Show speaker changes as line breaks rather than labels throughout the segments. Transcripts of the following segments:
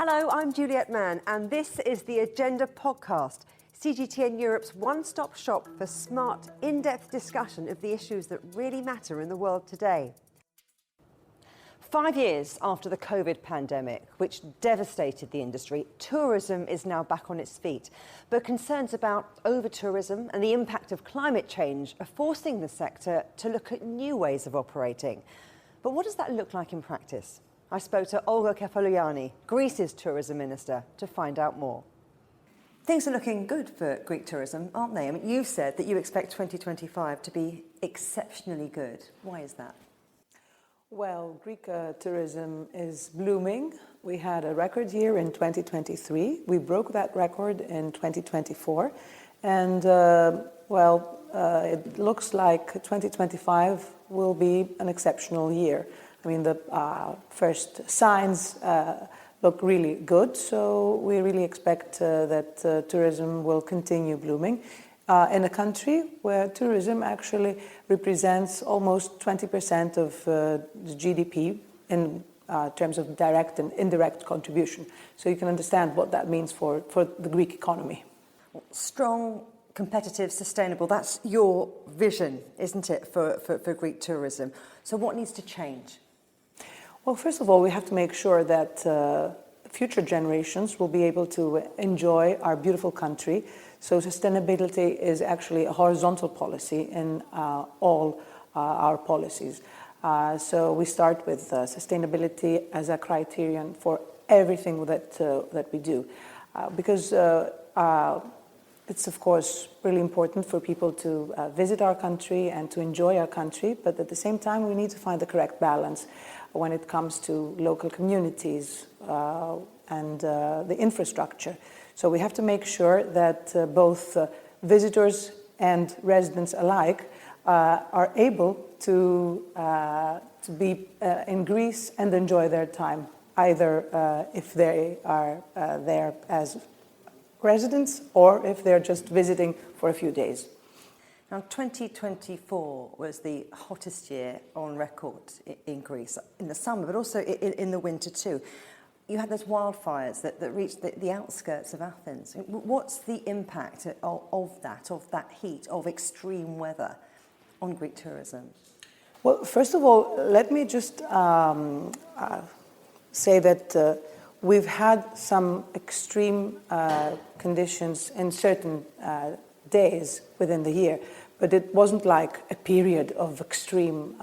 Hello, I'm Juliet Mann, and this is the Agenda podcast, CGTN Europe's one-stop shop for smart, in-depth discussion of the issues that really matter in the world today. 5 years after the COVID pandemic, which devastated the industry, tourism is now back on its feet. But concerns about over-tourism and the impact of climate change are forcing the sector to look at new ways of operating. But what does that look like in practice? I spoke to Olga Kefalogianni, Greece's tourism minister, to find out more. Things are looking good for Greek tourism, aren't they? I mean, you've said that you expect 2025 to be exceptionally good. Why is that?
Well, Greek tourism is blooming. We had a record year in 2023. We broke that record in 2024. And, it looks like 2025 will be an exceptional year. I mean, the first signs look really good, so we really expect that tourism will continue blooming in a country where tourism actually represents almost 20% of the GDP in terms of direct and indirect contribution. So you can understand what that means for the Greek economy.
Strong, competitive, sustainable, that's your vision, isn't it, for Greek tourism? So what needs to change?
Well, first of all, we have to make sure that future generations will be able to enjoy our beautiful country. So sustainability is actually a horizontal policy in all our policies. So we start with sustainability as a criterion for everything that we do. Because it's, of course, really important for people to visit our country and to enjoy our country, but at the same time, we need to find the correct balance when it comes to local communities and the infrastructure. So we have to make sure that both visitors and residents alike are able to be in Greece and enjoy their time, either if they are there as residents or if they're just visiting for a few days.
Now, 2024 was the hottest year on record in Greece, in the summer, but also in the winter too. You had those wildfires that reached the outskirts of Athens. What's the impact of that heat, of extreme weather on Greek tourism?
Well, first of all, let me just say that we've had some extreme conditions in certain days within the year, but it wasn't like a period of extreme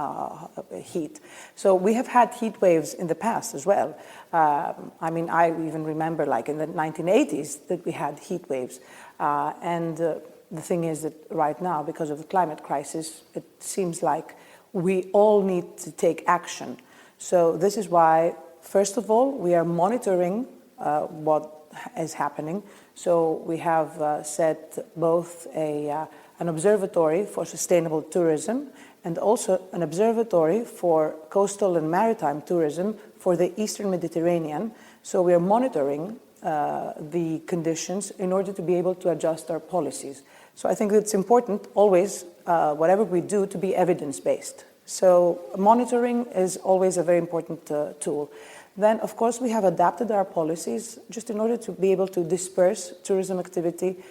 heat. So we have had heat waves in the past as well. I mean, I even remember like in the 1980s that we had heat waves. And the thing is that right now, because of the climate crisis, it seems like we all need to take action. So this is why, first of all, we are monitoring what is happening. So we have set both an observatory for sustainable tourism and also an observatory for coastal and maritime tourism for the Eastern Mediterranean. So we are monitoring the conditions in order to be able to adjust our policies. So I think it's important always, whatever we do, to be evidence-based. So monitoring is always a very important tool. Then, of course, we have adapted our policies just in order to be able to disperse tourism activity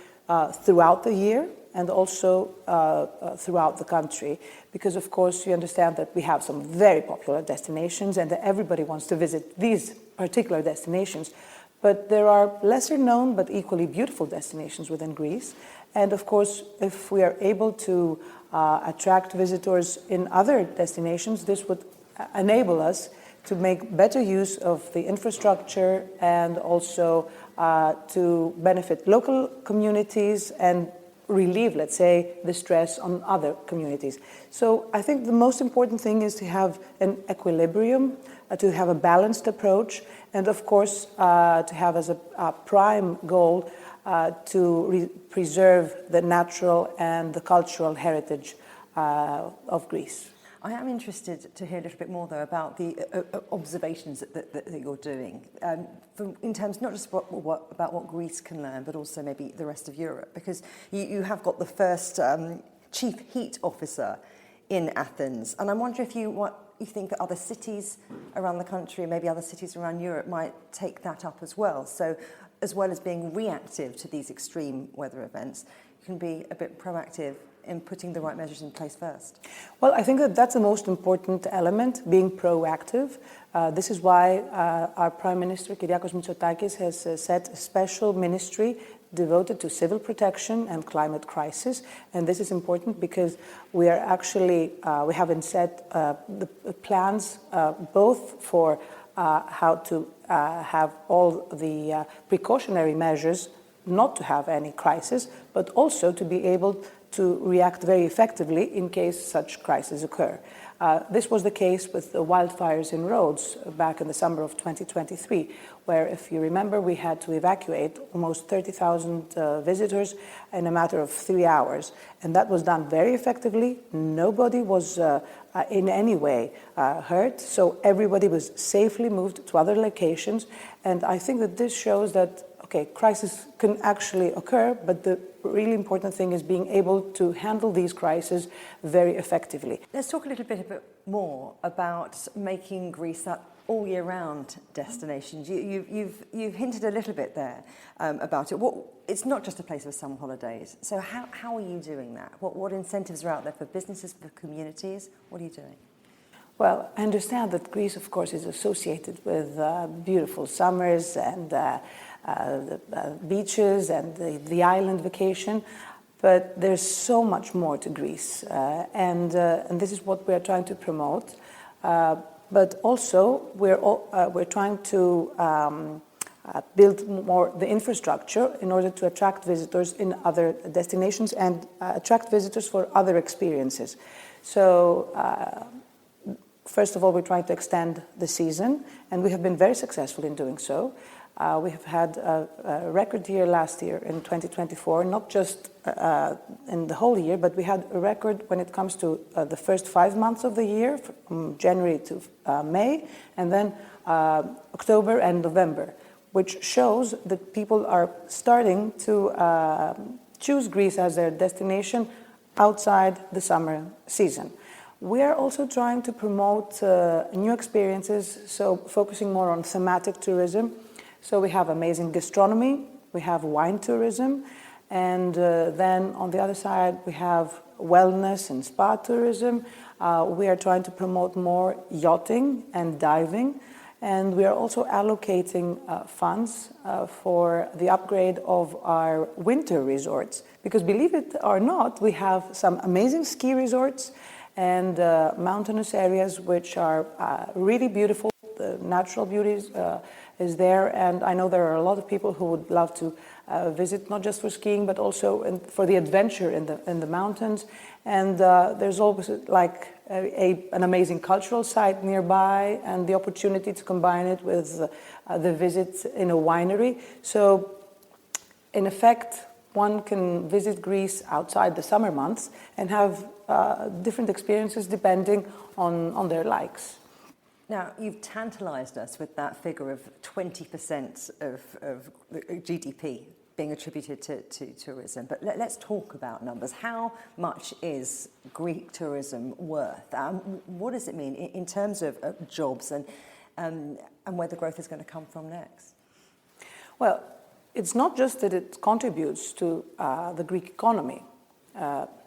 throughout the year and also throughout the country. Because, of course, you understand that we have some very popular destinations and that everybody wants to visit these particular destinations. But there are lesser known but equally beautiful destinations within Greece. And, of course, if we are able to attract visitors in other destinations, this would enable us to make better use of the infrastructure and also to benefit local communities and relieve, let's say, the stress on other communities. So I think the most important thing is to have an equilibrium, to have a balanced approach, and of course to have as a prime goal to preserve the natural and the cultural heritage of Greece.
I am interested to hear a little bit more, though, about the observations that you're doing, in terms not just about what Greece can learn, but also maybe the rest of Europe, because you have got the first chief heat officer in Athens. And I'm wondering if you think that other cities around the country, maybe other cities around Europe, might take that up as well. So as well as being reactive to these extreme weather events, you can be a bit proactive in putting the right measures in place first.
Well, I think that that's the most important element, being proactive. This is why our Prime Minister, Kyriakos Mitsotakis, has set a special ministry devoted to civil protection and climate crisis. And this is important because we are actually, we have set the plans both for how to have all the precautionary measures not to have any crisis, but also to be able to react very effectively in case such crises occur. This was the case with the wildfires in Rhodes back in the summer of 2023, where, if you remember, we had to evacuate almost 30,000 visitors in a matter of 3 hours. And that was done very effectively. Nobody was in any way hurt, so everybody was safely moved to other locations. And I think that this shows that, okay, crises can actually occur, but the really important thing is being able to handle these crises very effectively.
Let's talk a little bit more about making Greece that all-year-round destination. You've hinted a little bit there about it. It's not just a place for summer holidays. So how are you doing that? What incentives are out there for businesses, for communities? What are you doing?
Well, I understand that Greece, of course, is associated with beautiful summers and the beaches and the island vacation, but there's so much more to Greece, and this is what we're trying to promote. But also, we're trying to build more the infrastructure in order to attract visitors in other destinations and attract visitors for other experiences. So. First of all, we're trying to extend the season, and we have been very successful in doing so. We have had a record year last year in 2024, not just in the whole year, but we had a record when it comes to the first 5 months of the year, from January to May, and then October and November, which shows that people are starting to choose Greece as their destination outside the summer season. We are also trying to promote new experiences, so focusing more on thematic tourism. So we have amazing gastronomy, we have wine tourism, and then on the other side we have wellness and spa tourism. We are trying to promote more yachting and diving, and we are also allocating funds for the upgrade of our winter resorts. Because believe it or not, we have some amazing ski resorts and mountainous areas which are really beautiful. The natural beauty is there, and I know there are a lot of people who would love to visit, not just for skiing, but also for the adventure in the mountains. And there's always like an amazing cultural site nearby, and the opportunity to combine it with the visit in a winery. So, in effect, one can visit Greece outside the summer months and have different experiences depending on their likes.
Now, you've tantalised us with that figure of 20% of GDP being attributed to tourism. But let's talk about numbers. How much is Greek tourism worth? What does it mean in terms of jobs and where the growth is going to come from next?
Well, it's not just that it contributes to the Greek economy.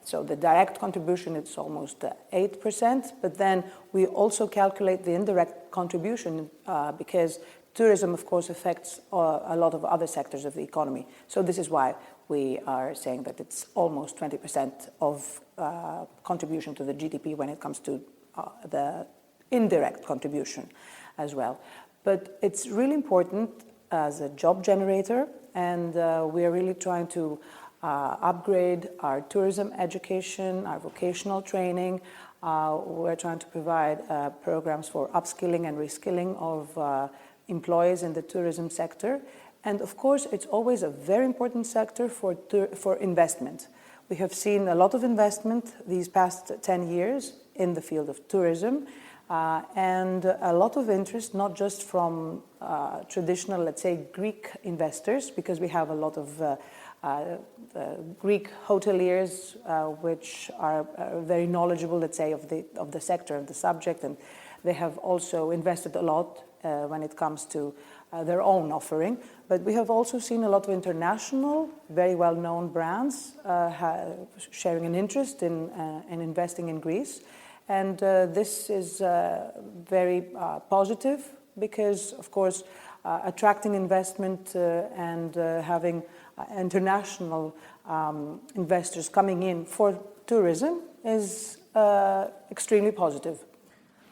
So the direct contribution, it's almost 8%, but then we also calculate the indirect contribution because tourism, of course, affects a lot of other sectors of the economy. So this is why we are saying that it's almost 20% of contribution to the GDP when it comes to the indirect contribution as well. But it's really important as a job generator, and we are really trying to upgrade our tourism education, our vocational training. We're trying to provide programs for upskilling and reskilling of employees in the tourism sector. And of course, it's always a very important sector for investment. We have seen a lot of investment these past 10 years in the field of tourism. and a lot of interest, not just from traditional, let's say, Greek investors, because we have a lot of Greek hoteliers which are very knowledgeable, let's say, of the sector, of the subject, and they have also invested a lot when it comes to their own offering. But we have also seen a lot of international, very well-known brands sharing an interest in investing in Greece. And this is very positive because, of course, attracting investment and having international investors coming in for tourism is extremely positive.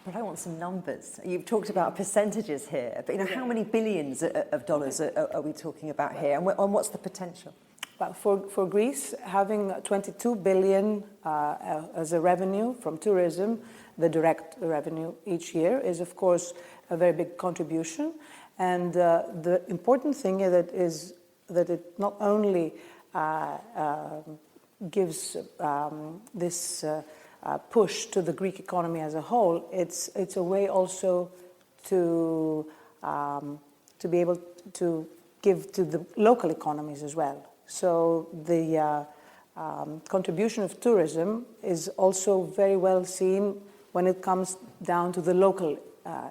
But I want some numbers. You've talked about percentages here, but how many billions of dollars are we talking about here, and what's the potential?
Well, for Greece, having 22 billion as a revenue from tourism, the direct revenue each year, is of course a very big contribution. And the important thing is that it not only gives this push to the Greek economy as a whole, it's a way also to be able to give to the local economies as well. So the contribution of tourism is also very well seen when it comes down to the local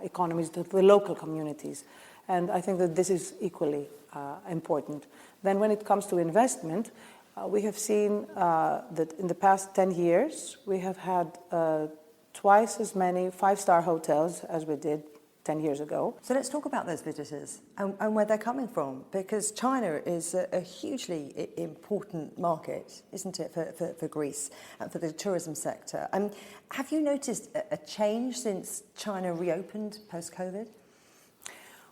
economies, to the local communities. And I think that this is equally important. Then when it comes to investment, we have seen that in the past 10 years, we have had twice as many five-star hotels as we did 10 years ago.
So let's talk about those visitors and where they're coming from, because China is a hugely important market, isn't it, for Greece and for the tourism sector. Have you noticed a change since China reopened post-COVID?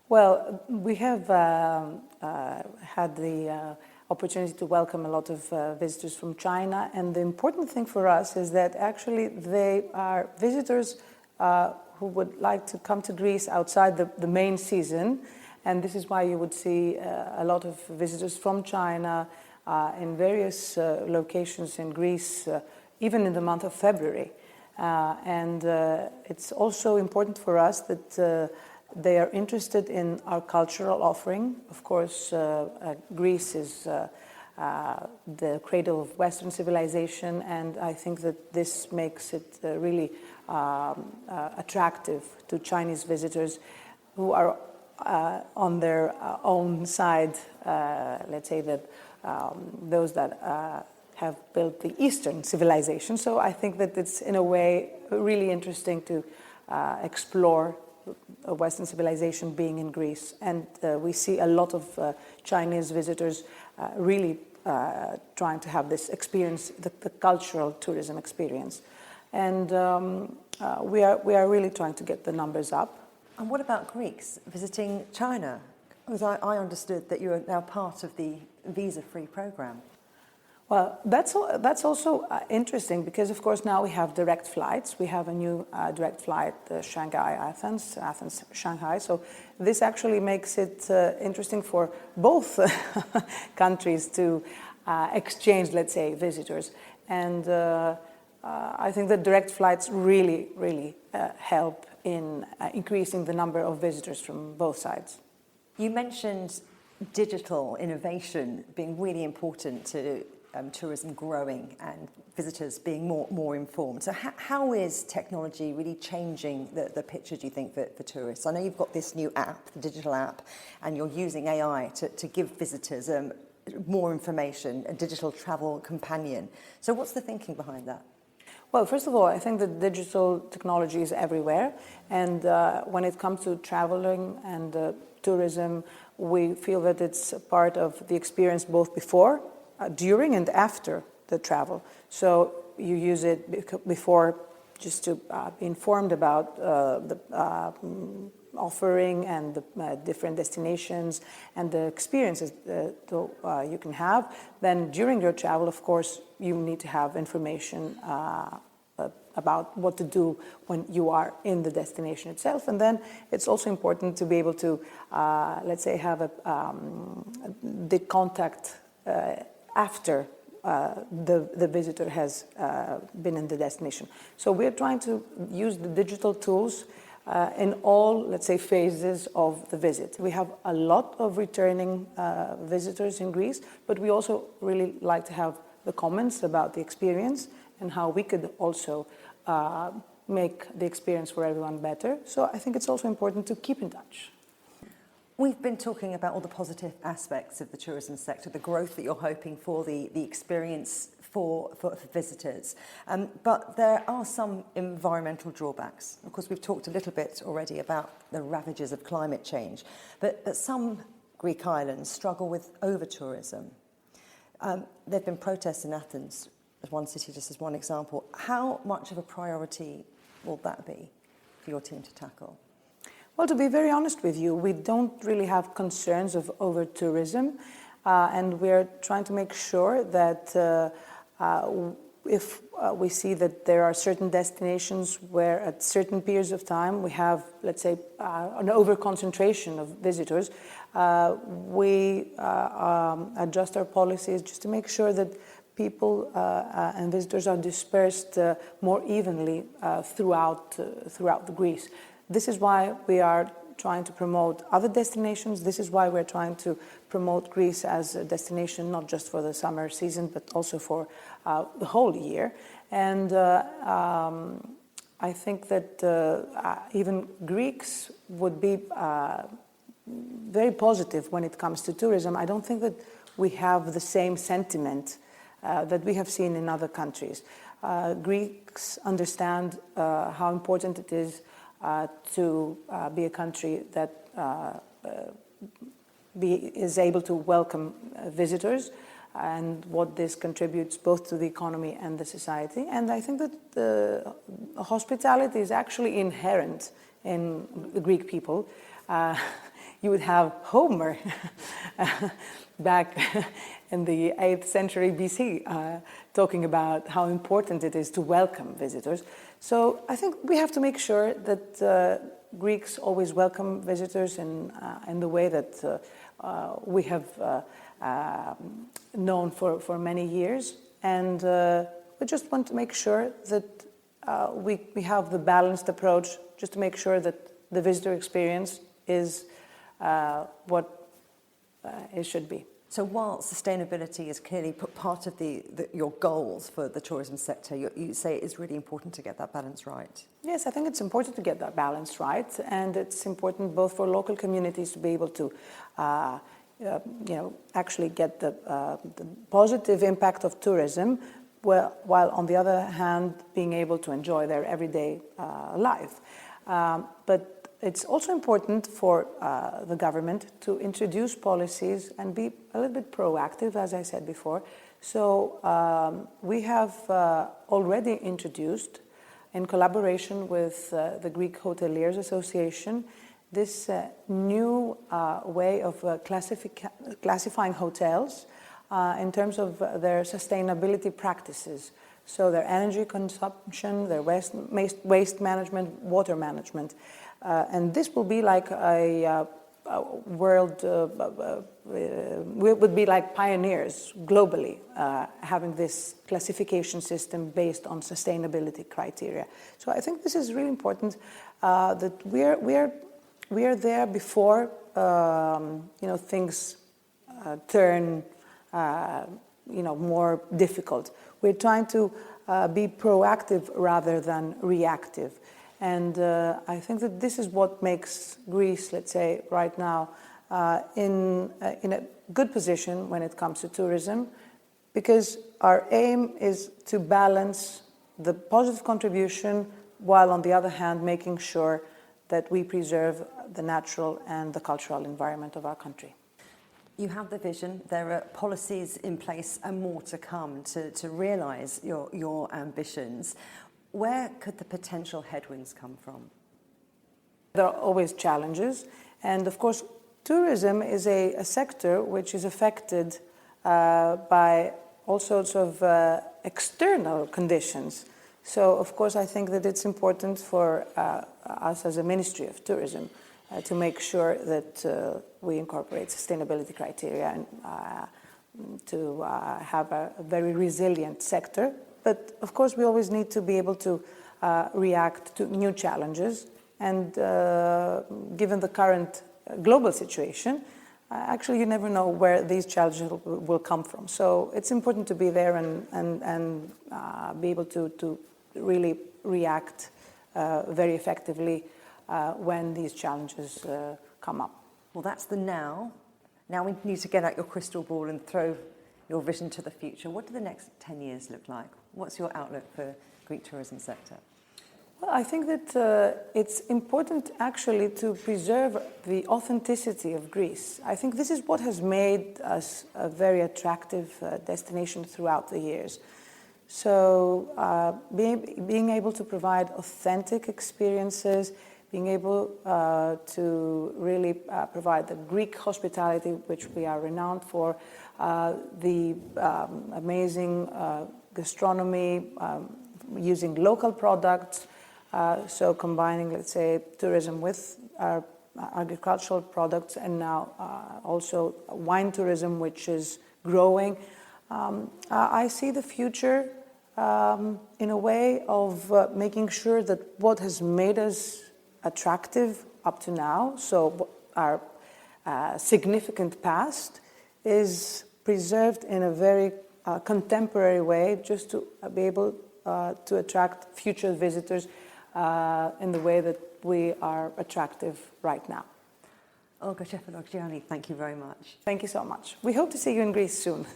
Well, we have had the opportunity to welcome a lot of visitors from China, and the important thing for us is that actually they are visitors who would like to come to Greece outside the main season, and this is why you would see a lot of visitors from China in various locations in Greece, even in the month of February. And it's also important for us that they are interested in our cultural offering. Of course, Greece is the cradle of Western civilization, and I think that this makes it really attractive to Chinese visitors who are on their own side, let's say that those that have built the Eastern civilization. So I think that it's in a way really interesting to explore Western civilization being in Greece, and we see a lot of Chinese visitors really trying to have this experience, the cultural tourism experience, and we are really trying to get the numbers up.
And what about Greeks visiting China? Because I understood that you are now part of the visa-free program.
Well, that's also interesting because, of course, now we have direct flights. We have a new direct flight, Shanghai-Athens, Athens-Shanghai. So this actually makes it interesting for both countries to exchange, let's say, visitors. And I think that direct flights really help in increasing the number of visitors from both sides.
You mentioned digital innovation being really important to tourism growing and visitors being more informed. So how is technology really changing the picture, do you think, for tourists? I know you've got this new app, the digital app, and you're using AI to give visitors more information, a digital travel companion. So what's the thinking behind that?
Well, first of all, I think that digital technology is everywhere. And when it comes to traveling and tourism, we feel that it's a part of the experience both before, during and after the travel. So you use it before just to be informed about the offering and the different destinations and the experiences that you can have. Then during your travel, of course, you need to have information about what to do when you are in the destination itself. And then it's also important to be able to, let's say, have the contact after the visitor has been in the destination. So we're trying to use the digital tools in all, let's say, phases of the visit. We have a lot of returning visitors in Greece, but we also really like to have the comments about the experience and how we could also make the experience for everyone better. So I think it's also important to keep in touch.
We've been talking about all the positive aspects of the tourism sector, the growth that you're hoping for, the experience for visitors. But there are some environmental drawbacks. Of course, we've talked a little bit already about the ravages of climate change, but some Greek islands struggle with over-tourism. There have been protests in Athens, as one city, just as one example. How much of a priority will that be for your team to tackle?
Well, to be very honest with you, we don't really have concerns of over-tourism, and we're trying to make sure that if we see that there are certain destinations where at certain periods of time we have, let's say, an over-concentration of visitors, we adjust our policies just to make sure that people and visitors are dispersed more evenly throughout Greece. This is why we are trying to promote other destinations. This is why we're trying to promote Greece as a destination, not just for the summer season, but also for the whole year. And I think that even Greeks would be very positive when it comes to tourism. I don't think that we have the same sentiment that we have seen in other countries. Greeks understand how important it is to be a country that is able to welcome visitors, and what this contributes both to the economy and the society. And I think that hospitality is actually inherent in the Greek people. You would have Homer back in the 8th century BC talking about how important it is to welcome visitors. So I think we have to make sure that Greeks always welcome visitors in the way that we have known for many years. And we just want to make sure that we have the balanced approach, just to make sure that the visitor experience is what it should be.
So while sustainability is clearly part of your goals for the tourism sector, you say it is really important to get that balance right.
Yes, I think it's important to get that balance right, and it's important both for local communities to be able to actually get the positive impact of tourism, while on the other hand being able to enjoy their everyday life. But it's also important for the government to introduce policies and be a little bit proactive, as I said before. So we have already introduced, in collaboration with the Greek Hoteliers Association, this new way of classifying hotels in terms of their sustainability practices. So their energy consumption, their waste management, water management. And this will be like a world, we would be like pioneers globally, having this classification system based on sustainability criteria. So I think this is really important, that we are there before things turn more difficult. We're trying to be proactive rather than reactive. And I think that this is what makes Greece, let's say, right now, in a good position when it comes to tourism, because our aim is to balance the positive contribution while, on the other hand, making sure that we preserve the natural and the cultural environment of our country.
You have the vision, there are policies in place and more to come to realise your ambitions. Where could the potential headwinds come from?
There are always challenges, and of course tourism is a sector which is affected by all sorts of external conditions. So of course I think that it's important for us as a Ministry of Tourism to make sure that we incorporate sustainability criteria have a very resilient sector. But of course, we always need to be able to react to new challenges. And given the current global situation, actually, you never know where these challenges will come from. So it's important to be there and be able to really react very effectively when these challenges come up.
Well, that's the now. Now we need to get out your crystal ball and throw your vision to the future. What do the next 10 years look like? What's your outlook for the Greek tourism sector?
Well, I think that it's important actually to preserve the authenticity of Greece. I think this is what has made us a very attractive destination throughout the years. So being able to provide authentic experiences, being able to really provide the Greek hospitality, which we are renowned for, the amazing gastronomy, using local products, so combining, let's say, tourism with our agricultural products, and now also wine tourism, which is growing. I see the future in a way of making sure that what has made us attractive up to now, so our significant past, is preserved in a very contemporary way, just to be able to attract future visitors in the way that we are attractive right now.
Olga Kefalogianni, thank you very much.
Thank you so much. We hope to see you in Greece soon.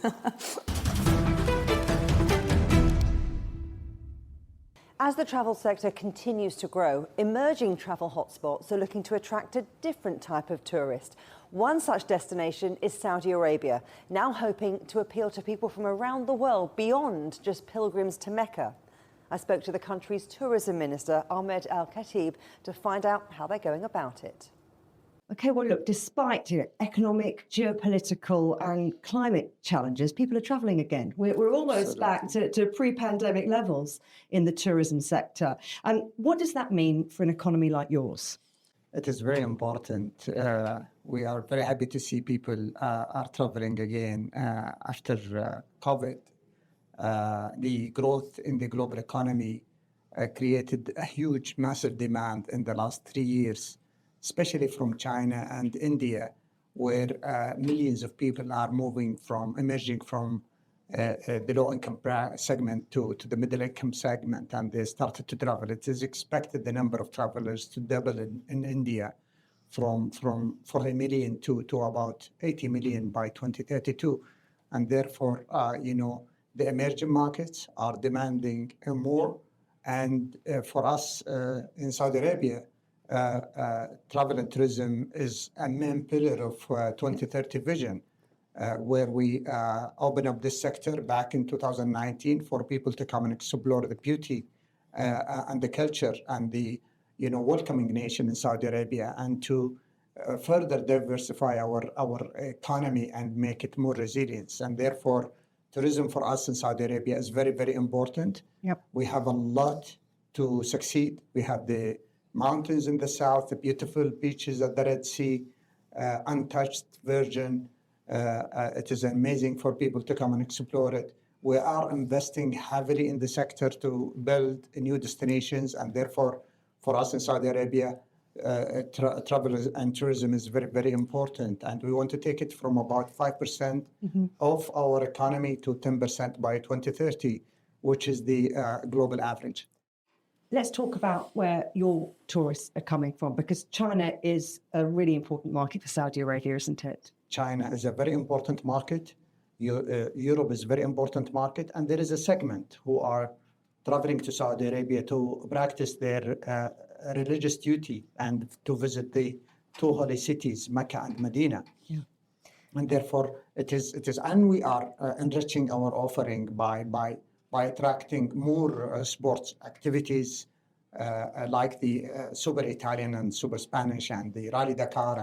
As the travel sector continues to grow, emerging travel hotspots are looking to attract a different type of tourist. One such destination is Saudi Arabia, now hoping to appeal to people from around the world beyond just pilgrims to Mecca. I spoke to the country's tourism minister, Ahmed Al Khateeb, to find out how they're going about it.
Okay, well, look, despite economic, geopolitical and climate challenges, people are travelling again. We're almost back to pre-pandemic levels in the tourism sector. And what does that mean for an economy like yours?
It is very important. We are very happy to see people are traveling again after COVID. The growth in the global economy created a huge, massive demand in the last 3 years, especially from China and India, where millions of people are emerging from the low-income segment to the middle-income segment, and they started to travel. It is expected the number of travelers to double in India from 40 million to about 80 million by 2032. And therefore, the emerging markets are demanding more. And for us in Saudi Arabia, travel and tourism is a main pillar of 2030 vision, where we opened up this sector back in 2019 for people to come and explore the beauty and the culture and the welcoming nation in Saudi Arabia, and to further diversify our economy and make it more resilient. And therefore, tourism for us in Saudi Arabia is very, very important.
Yep.
We have a lot to succeed. We have the mountains in the south, the beautiful beaches at the Red Sea, untouched virgin. It is amazing for people to come and explore it. We are investing heavily in the sector to build new destinations, and therefore, for us in Saudi Arabia, travel and tourism is very, very important. And we want to take it from about 5% of our economy to 10% by 2030, which is the global average.
Let's talk about where your tourists are coming from, because China is a really important market for Saudi Arabia, isn't it?
China is a very important market. Europe is a very important market. And there is a segment who are traveling to Saudi Arabia to practice their religious duty and to visit the two holy cities, Mecca and Medina.
Yeah.
And therefore, and we are enriching our offering by attracting more sports activities like the Super Italian and Super Spanish and the Rally Dakar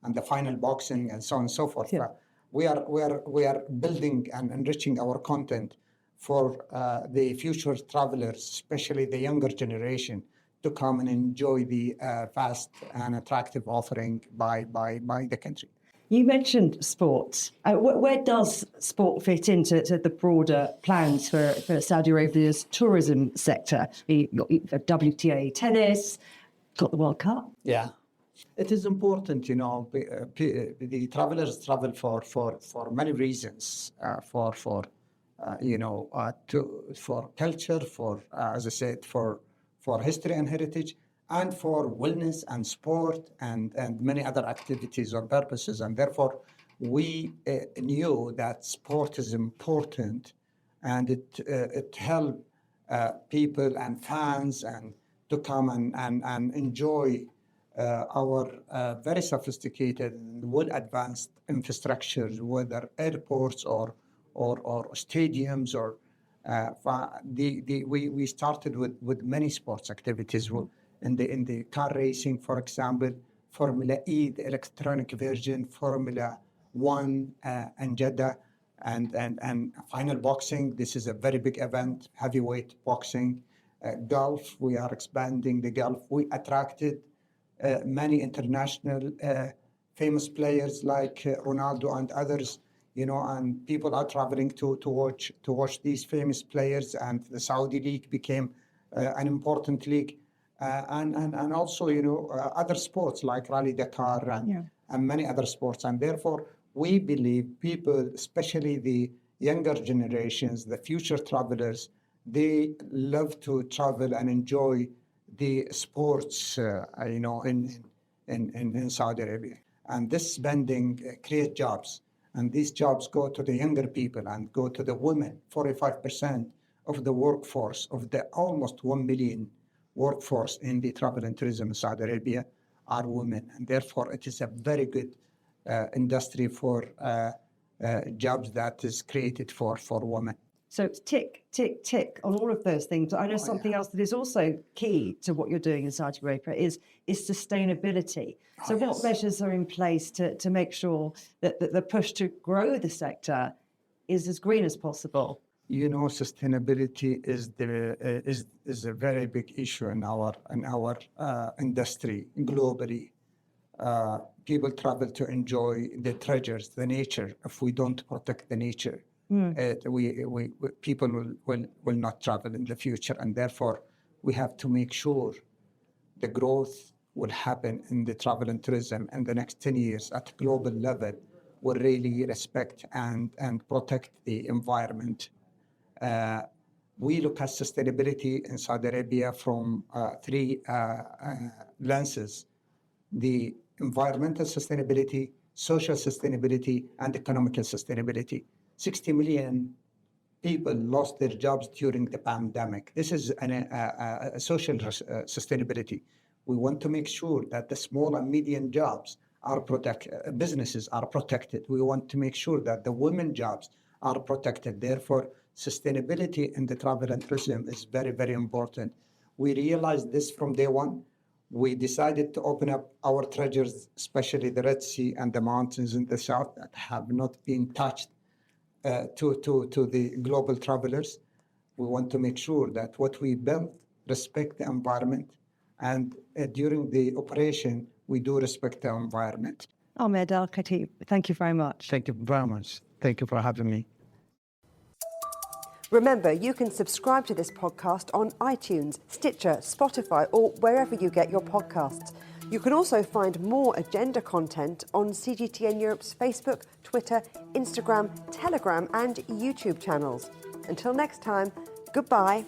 and the final boxing and so on and so forth.
Yeah.
We are building and enriching our content for the future travelers, especially the younger generation, to come and enjoy the vast and attractive offering by the country.
You mentioned sport. Where does sport fit into the broader plans for Saudi Arabia's tourism sector? You've got WTA tennis, got the World Cup.
Yeah. It is important, the travelers travel for many reasons, for culture, as I said, for history and heritage, and for wellness and sport and many other activities or purposes. And therefore, we knew that sport is important, and it helped people and fans and to come and enjoy our very sophisticated and well-advanced infrastructures, whether airports or stadiums or we started with many sports activities in the car racing, for example, Formula E, the electronic version, Formula One and Jeddah, and final boxing. This is a very big event, heavyweight boxing. Golf, we are expanding the golf. We attracted many international famous players like Ronaldo and others, and people are traveling to watch these famous players. And the Saudi League became an important league, and also other sports like Rally Dakar and many other sports. And therefore, we believe people, especially the younger generations, the future travelers, they love to travel and enjoy the sports, in Saudi Arabia. And this spending creates jobs. And these jobs go to the younger people and go to the women. 45% of the workforce, of the almost 1 million workforce in the travel and tourism in Saudi Arabia, are women. And therefore, it is a very good industry for jobs that is created for women.
So it's tick, tick, tick on all of those things. I know something else that is also key to what you're doing in Saudi Arabia is sustainability. So what measures are in place to make sure that the push to grow the sector is as green as possible?
Sustainability is a very big issue in our industry globally. People travel to enjoy the treasures, the nature. If we don't protect the nature, people will not travel in the future, and therefore we have to make sure the growth will happen in the travel and tourism in the next 10 years at global level will really respect and protect the environment. We look at sustainability in Saudi Arabia from three lenses: the environmental sustainability, social sustainability, and economical sustainability. 60 million people lost their jobs during the pandemic. This is a social sustainability. We want to make sure that the small and medium jobs are protected, businesses are protected. We want to make sure that the women jobs are protected. Therefore, sustainability in the travel and tourism is very, very important. We realized this from day one. We decided to open up our treasures, especially the Red Sea and the mountains in the south that have not been touched to the global travelers. We want to make sure that what we build respect the environment, and during the operation, we do respect the environment.
Ahmed Al Khateeb, thank you very much.
Thank you very much. Thank you for having me.
Remember, you can subscribe to this podcast on iTunes, Stitcher, Spotify, or wherever you get your podcasts. You can also find more agenda content on CGTN Europe's Facebook, Twitter, Instagram, Telegram, and YouTube channels. Until next time, goodbye.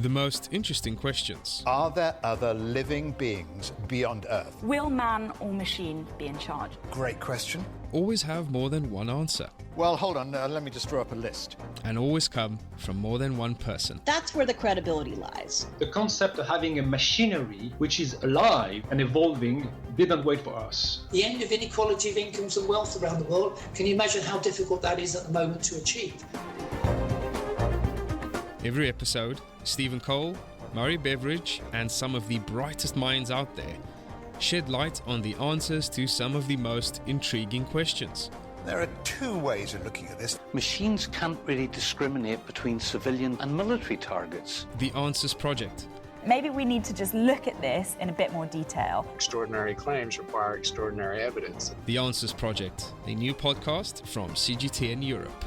The most interesting questions.
Are there other living beings beyond Earth?
Will man or machine be in charge?
Great question.
Always have more than one answer.
Well, hold on, let me just draw up a list.
And always come from more than one person.
That's where the credibility lies.
The concept of having a machinery which is alive and evolving didn't wait for us.
The end of inequality of incomes and wealth around the world, can you imagine how difficult that is at the moment to achieve?
Every episode, Stephen Cole, Murray Beveridge, and some of the brightest minds out there shed light on the answers to some of the most intriguing questions.
There are two ways of looking at this.
Machines can't really discriminate between civilian and military targets.
The Answers Project,
maybe we need to just look at this in a bit more detail.
Extraordinary claims require extraordinary evidence.
The Answers Project, a new podcast from CGTN Europe.